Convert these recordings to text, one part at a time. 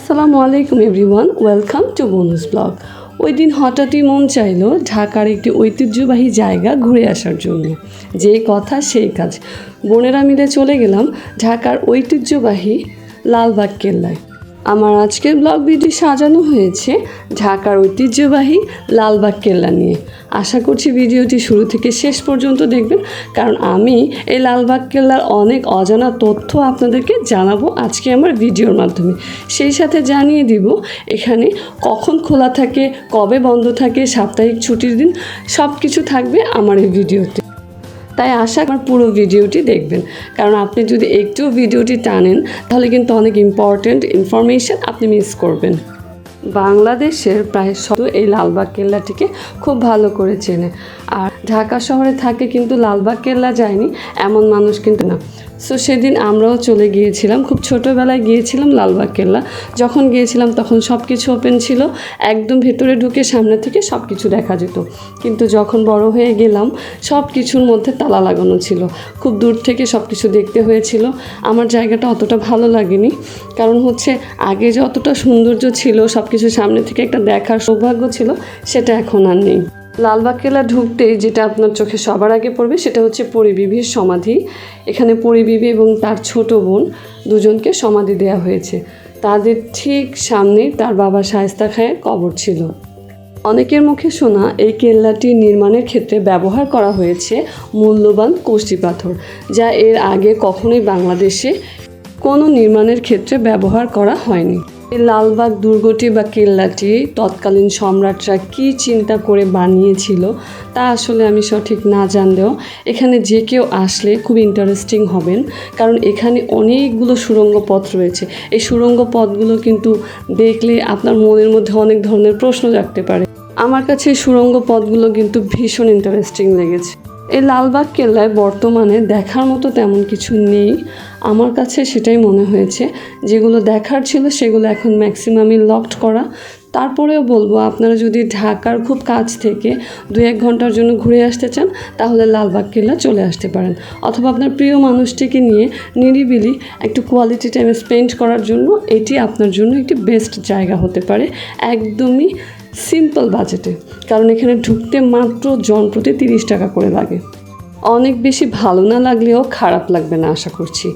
আসসালামু আলাইকুম everyone, welcome to বনুস blog. ওই দিন হঠাৎই মন চাইলো ঢাকার একটি ঐতিহ্যবাহী জায়গা ঘুরে আসার জন্য। যেই কথা সেই কাজ, বোনেরা মিলে চলে গেলাম ঢাকার ঐতিহ্যবাহী লালবাগ কেল্লায়। আমার আজকের ব্লগ ভিডিও সাজানো হয়েছে ঢাকার ঐতিহ্যবাহী লালবাগ কেল্লা নিয়ে। আশা করছি ভিডিওটি শুরু থেকে শেষ পর্যন্ত দেখবেন, কারণ আমি এই লালবাগ কেল্লার অনেক অজানা তথ্য আপনাদেরকে জানাবো আজকে আমার ভিডিওর মাধ্যমে। সেই সাথে জানিয়ে দিব এখানে কখন খোলা থাকে, কবে বন্ধ থাকে, সাপ্তাহিক ছুটির দিন, সব কিছু থাকবে আমার এই ভিডিওতে। তাই আশা আমার পুরো ভিডিওটি দেখবেন, কারণ আপনি যদি একটু ভিডিওটি টানেন তাহলে কিন্তু অনেক ইম্পর্ট্যান্ট ইনফরমেশান আপনি মিস করবেন। বাংলাদেশের প্রায় সব এই লালবাগ কেল্লাটিকে খুব ভালো করে চেনে, আর ঢাকা শহরে থাকে কিন্তু লালবাগ কেল্লা যায়নি এমন মানুষ কিন্তু না। সো সেদিন আমরাও চলে গিয়েছিলাম, খুব ছোটোবেলায় গিয়েছিলাম লালবাগ কেল্লা। যখন গিয়েছিলাম তখন সব কিছু ওপেন ছিল, একদম ভেতরে ঢুকে সামনে থেকে সব কিছু দেখা যেত। কিন্তু যখন বড় হয়ে গেলাম সব কিছুর মধ্যে তালা লাগানো ছিল, খুব দূর থেকে সব কিছু দেখতে হয়েছিল। আমার জায়গাটা অতটা ভালো লাগেনি, কারণ হচ্ছে আগে যতটা সৌন্দর্য ছিল, সব কিছু সামনে থেকে একটা দেখার সৌভাগ্য ছিল, সেটা এখন আর নেই। লালবাগ কেল্লা ঢুকতেই যেটা আপনার চোখে সবার আগে পড়বে সেটা হচ্ছে পরিবিবির সমাধি। এখানে পরিবিবি এবং তার ছোট বোন দুজনকে সমাধি দেওয়া হয়েছে। তাদের ঠিক সামনেই তার বাবা শায়েস্তা খাঁয়ের কবর ছিল। অনেকের মুখে শোনা এই কেল্লাটি নির্মাণের ক্ষেত্রে ব্যবহার করা হয়েছে মূল্যবান কষ্টি পাথর, যা এর আগে কখনোই বাংলাদেশে কোনো নির্মাণের ক্ষেত্রে ব্যবহার করা হয়নি। এই লালবাগ দুর্গটি বা কেল্লাটি তৎকালীন সম্রাটরা কী চিন্তা করে বানিয়েছিল তা আসলে আমি সঠিক না জানলেও এখানে যে কেউ আসলে খুব ইন্টারেস্টিং হবেন, কারণ এখানে অনেকগুলো সুড়ঙ্গ পথ রয়েছে। এই সুড়ঙ্গ পথগুলো কিন্তু দেখলে আপনার মনের মধ্যে অনেক ধরনের প্রশ্ন জাগতে পারে। আমার কাছে এই সুড়ঙ্গ পথগুলো কিন্তু ভীষণ ইন্টারেস্টিং লেগেছে। এই লালবাগ কেল্লায় বর্তমানে দেখার মতো তেমন কিছু নেই, আমার কাছে সেটাই মনে হয়েছে। যেগুলো দেখার ছিল সেগুলো এখন ম্যাক্সিমামই লকড করা। তারপরেও বলবো, আপনারা যদি ঢাকার খুব কাছ থেকে 2-1 ঘন্টার জন্য ঘুরে আসতে চান তাহলে লালবাগ কেল্লা চলে আসতে পারেন, অথবা আপনার প্রিয় মানুষটিকে নিয়ে নিরিবিলি একটু কোয়ালিটি টাইম স্পেন্ড করার জন্য এটি আপনার জন্য একটি বেস্ট জায়গা হতে পারে, একদমই সিম্পল বাজেটে। কারণ এখানে ঢুকতে মাত্র জন প্রতি 30 টাকা করে লাগে। অনেক বেশি ভালো না লাগলেও খারাপ লাগবে না আশা করছি।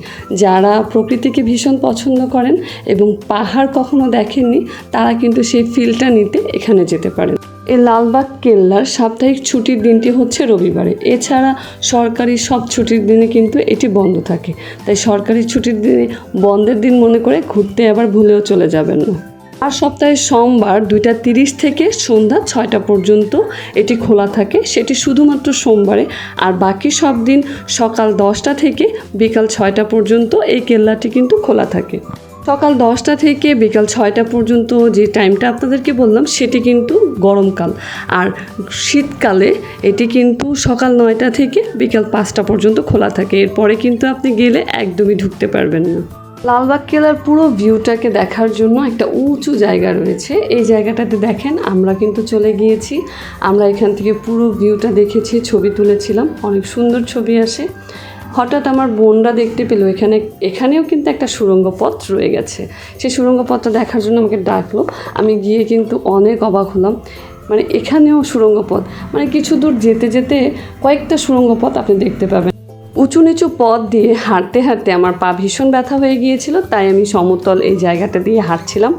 যারা প্রকৃতিকে ভীষণ পছন্দ করেন এবং পাহাড় কখনো দেখেননি তারা কিন্তু সেই ফিলটা নিতে এখানে যেতে পারেন। এই লালবাগ কেল্লার সাপ্তাহিক ছুটির দিনটি হচ্ছে রবিবারে, এছাড়া সরকারি সব ছুটির দিনে কিন্তু এটি বন্ধ থাকে। তাই সরকারি ছুটির দিনে বন্ধের দিন মনে করে ঘুরতে আবার ভুলেও চলে যাবেন না। আর সপ্তাহে সোমবার 2:30 থেকে সন্ধ্যা 6টা পর্যন্ত এটি খোলা থাকে, সেটি শুধুমাত্র সোমবারে। আর বাকি সব দিন সকাল 10টা থেকে বিকাল 6টা পর্যন্ত এই কেল্লাটি কিন্তু খোলা থাকে। সকাল 10টা থেকে বিকাল 6টা পর্যন্ত যে টাইমটা আপনাদেরকে বললাম সেটি কিন্তু গরমকাল, আর শীতকালে এটি কিন্তু সকাল 9টা থেকে বিকাল 5টা পর্যন্ত খোলা থাকে। এরপরে কিন্তু আপনি গেলে একদমই ঢুকতে পারবেন না। লালবাগ কেল্লার পুরো ভিউটাকে দেখার জন্য একটা উঁচু জায়গা রয়েছে। এই জায়গাটাতে দেখেন আমরা কিন্তু চলে গিয়েছি, আমরা এখান থেকে পুরো ভিউটা দেখেছি, ছবি তুলেছিলাম, অনেক সুন্দর ছবি আসে। হঠাৎ আমার বোনরা দেখতে পেলো এখানেও কিন্তু একটা সুড়ঙ্গ পথ রয়ে গেছে। সেই সুড়ঙ্গ পথটা দেখার জন্য আমাকে ডাকলো, আমি গিয়ে কিন্তু অনেক অবাক হলাম। মানে এখানেও সুড়ঙ্গ পথ, মানে কিছু দূর যেতে যেতে কয়েকটা সুড়ঙ্গ পথ আপনি দেখতে পাবেন। উঁচু নিচু পথ দিয়ে হাঁটতে হাঁটতে আমার পা ভীষণ ব্যথা হয়ে গিয়েছিল, তাই আমি সমতল এই জায়গাটা দিয়ে হাঁটছিলাম।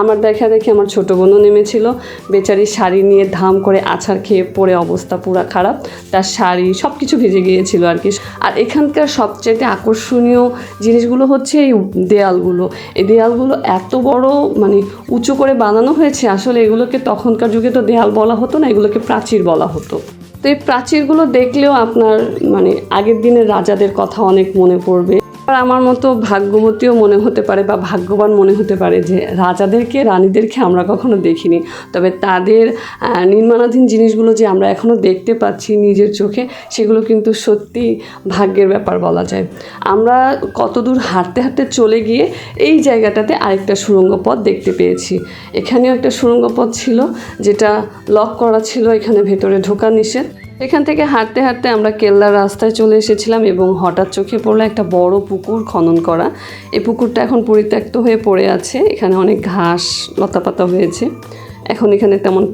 আমার দেখা দেখি আমার ছোটো বোনও নেমেছিল, বেচারি শাড়ি নিয়ে ধাম করে আছাড় খেয়ে পড়ে অবস্থা পুরো খারাপ, তার শাড়ি সব কিছু ভিজে গিয়েছিল আর কি। আর এখানকার সবচেয়ে আকর্ষণীয় জিনিসগুলো হচ্ছে এই দেয়ালগুলো। এই দেয়ালগুলো এত বড়, মানে উঁচু করে বানানো হয়েছে, আসলে এগুলোকে তখনকার যুগে তো দেয়াল বলা হতো না, এগুলোকে প্রাচীর বলা হতো। তো এই প্রাচীরগুলো দেখলেও আপনার মানে আগের দিনের রাজাদের কথা অনেক মনে পড়বে। আর আমার মতো ভাগ্যবতীও মনে হতে পারে বা ভাগ্যবান মনে হতে পারে যে রাজাদেরকে, রানীদেরকে আমরা কখনো দেখিনি, তবে তাদের নির্মাণাধীন জিনিসগুলো যে আমরা এখনও দেখতে পাচ্ছি নিজের চোখে, সেগুলো কিন্তু সত্যি ভাগ্যের ব্যাপার বলা যায়। আমরা কত দূর হাঁটতে হাঁটতে চলে গিয়ে এই জায়গাটাতে আরেকটা সুড়ঙ্গ পথ দেখতে পেয়েছি। এখানেও একটা সুড়ঙ্গ পথ ছিল যেটা লক করা ছিল, এখানে ভেতরে ঢোকা নিষেধ। এখান থেকে হাঁটতে হাঁটতে আমরা কেল্লার রাস্তায় চলে এসেছিলাম এবং হঠাৎ চোখে পড়লো একটা বড় পুকুর খনন করা। এই পুকুরটা এখন পরিত্যক্ত হয়ে পড়ে আছে, এখানে অনেক ঘাস লতাপাতা হয়েছে, এখন এখানে তেমন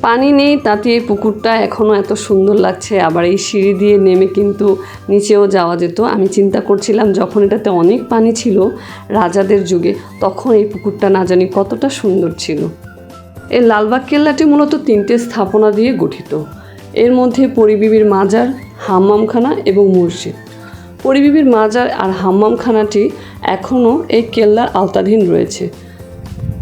পানি নেই তাতে এই পুকুরটা এখনও এত সুন্দর লাগছে। আবার এই সিঁড়ি দিয়ে নেমে কিন্তু নিচেও যাওয়া যেত। আমি চিন্তা করছিলাম যখন এটাতে অনেক পানি ছিল রাজাদের যুগে, তখন এই পুকুরটা না জানি কতটা সুন্দর ছিল। এই লালবাগ কেল্লাটি মূলত 3টে স্থাপনা দিয়ে গঠিত। এর মধ্যে পরিবিবির মাজার, হাম্মামখানা এবং মসজিদ। পরিবিবির মাজার আর হাম্মামখানাটি এখনও এই কেল্লার আওতাধীন রয়েছে,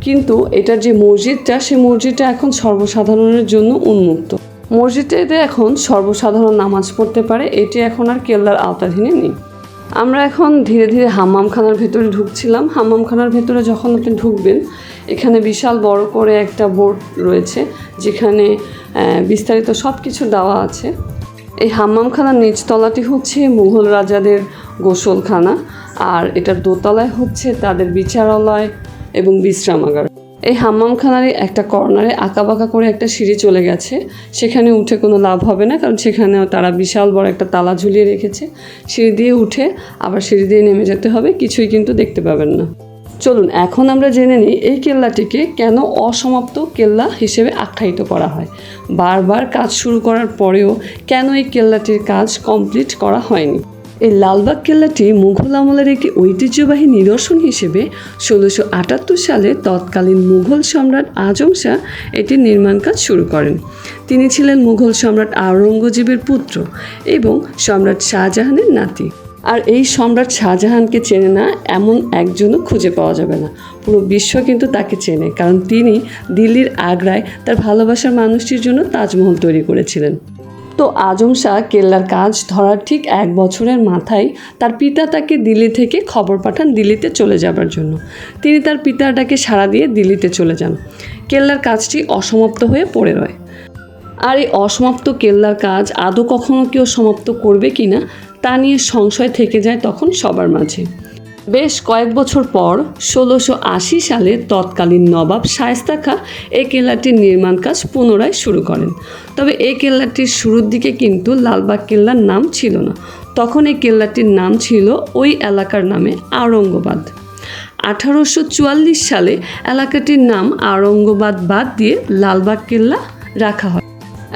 কিন্তু এটার যে মসজিদটা, সেই মসজিদটা এখন সর্বসাধারণের জন্য উন্মুক্ত। মসজিদটাতে এখন সর্বসাধারণ নামাজ পড়তে পারে, এটি এখন আর কেল্লার আওতাধীনে নেই। আমরা এখন ধীরে ধীরে হাম্মামখানার ভেতরে ঢুকছিলাম। হাম্মামখানার ভেতরে যখন আপনি ঢুকবেন, এখানে বিশাল বড় করে একটা বোর্ড রয়েছে যেখানে বিস্তারিত সব কিছু দেওয়া আছে। এই হাম্মামখানার নিচতলাটি হচ্ছে মুঘল রাজাদের গোসলখানা, আর এটার দোতলায় হচ্ছে তাদের বিচারালয় এবং বিশ্রামাগার। এই হাম্মামখানারই একটা কর্নারে আঁকাবাঁকা করে একটা সিঁড়ি চলে গেছে, সেখানে উঠে কোনো লাভ হবে না, কারণ সেখানেও তারা বিশাল বড় একটা তালা ঝুলিয়ে রেখেছে। সিঁড়ি দিয়ে উঠে আবার সিঁড়ি দিয়ে নেমে যেতে হবে, কিছুই কিন্তু দেখতে পাবেন না। চলুন এখন আমরা জেনে নিই এই কেল্লাটিকে কেন অসমাপ্ত কেল্লা হিসেবে আখ্যায়িত করা হয়। বারবার কাজ শুরু করার পরেও কেন এই কেল্লাটির কাজ কমপ্লিট করা হয়নি। এই লালবাগ কেল্লাটি মুঘল আমলের একটি ঐতিহ্যবাহী নিদর্শন হিসেবে 1678 সালে তৎকালীন মুঘল সম্রাট আজম শাহ এটির নির্মাণ কাজ শুরু করেন। তিনি ছিলেন মুঘল সম্রাট আওরঙ্গজেবের পুত্র এবং সম্রাট শাহজাহানের নাতি। আর এই সম্রাট শাহজাহানকে চেনে না এমন একজনও খুঁজে পাওয়া যাবে না। পুরো বিশ্ব কিন্তু তাকে চেনে, কারণ তিনি দিল্লির আগ্রায় তার ভালোবাসার মানুষটির জন্য তাজমহল তৈরি করেছিলেন। তো আজম শাহ কেল্লার কাজ ধরার ঠিক 1 বছরের মাথায় তার পিতা তাকে দিল্লি থেকে খবর পাঠান দিল্লিতে চলে যাবার জন্য। তিনি তার পিতার ডাকে সাড়া দিয়ে দিল্লিতে চলে যান। কেল্লার কাজটি অসমাপ্ত হয়ে পড়ে রয়। আর এই অসমাপ্ত কেল্লার কাজ আদৌ কখনো কেউ সমাপ্ত করবে কি না তা নিয়ে সংশয় থেকে যায় তখন সবার মাঝে। বেশ কয়েক বছর পর 1680 সালে তৎকালীন নবাব শায়েস্তা খাঁ এই কেল্লাটির নির্মাণ কাজ পুনরায় শুরু করেন। তবে এই কেল্লাটির শুরুর দিকে কিন্তু লালবাগ কেল্লার নাম ছিল না, তখন এই কেল্লাটির নাম ছিল ওই এলাকার নামে আওরঙ্গাবাদ। 1844 সালে এলাকাটির নাম আওরঙ্গাবাদ বাদ দিয়ে লালবাগ কেল্লা রাখা হয়।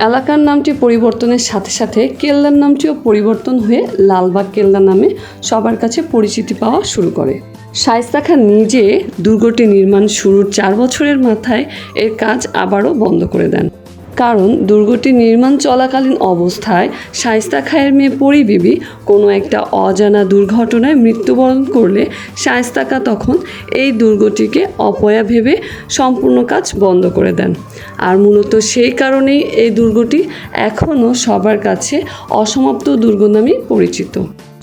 এলাকার নামটি পরিবর্তনের সাথে সাথে কেল্লার নামটিও পরিবর্তন হয়ে লালবাগ কেল্লা নামে সবার কাছে পরিচিতি পাওয়া শুরু করে। শায়েস্তা খাঁ নিজে দুর্গটি নির্মাণ শুরুর 4 বছরের মাথায় এর কাজ আবারও বন্ধ করে দেন, কারণ দুর্গটি নির্মাণ চলাকালীন অবস্থায় শায়েস্তা খাঁয়ের মেয়ে পরিবিবি কোনো একটা অজানা দুর্ঘটনায় মৃত্যুবরণ করলে শায়েস্তা খাঁ তখন এই দুর্গটিকে অপয়া ভেবে সম্পূর্ণ কাজ বন্ধ করে দেন। আর মূলত সেই কারণেই এই দুর্গটি এখনও সবার কাছে অসমাপ্ত দুর্গ নামেই পরিচিত।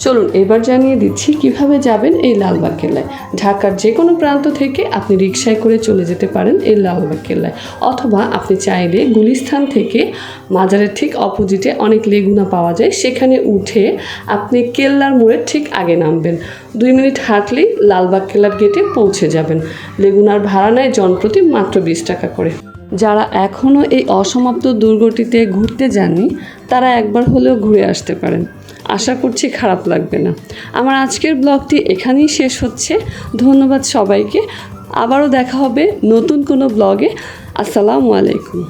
চলুন এবার জানিয়ে দিচ্ছি কিভাবে যাবেন এই লালবাগ কেল্লায়। ঢাকার যে কোনো প্রান্ত থেকে আপনি রিকশায় করে চলে যেতে পারেন এই লালবাগ কেল্লায়, অথবা আপনি চাইলে গুলিস্তান থেকে মাজারের ঠিক অপোজিটে অনেক লেগুনা পাওয়া যায়, সেখানে উঠে আপনি কেল্লার মোড়ের ঠিক আগে নামবেন। 2 মিনিট হাঁটলেই লালবাগ কেল্লার গেটে পৌঁছে যাবেন। লেগুনার ভাড়া নেয় জনপ্রতি মাত্র 20 টাকা করে। যারা এখনও এই অসমাপ্ত দুর্গটিতে ঘুরতে যাননি তারা একবার হলেও ঘুরে আসতে পারেন, আশা করছি খারাপ লাগবে না। আমার আজকের ব্লগটি এখানেই শেষ হচ্ছে। ধন্যবাদ সবাইকে, আবারও দেখা হবে নতুন কোনো ব্লগে। আসসালামু আলাইকুম।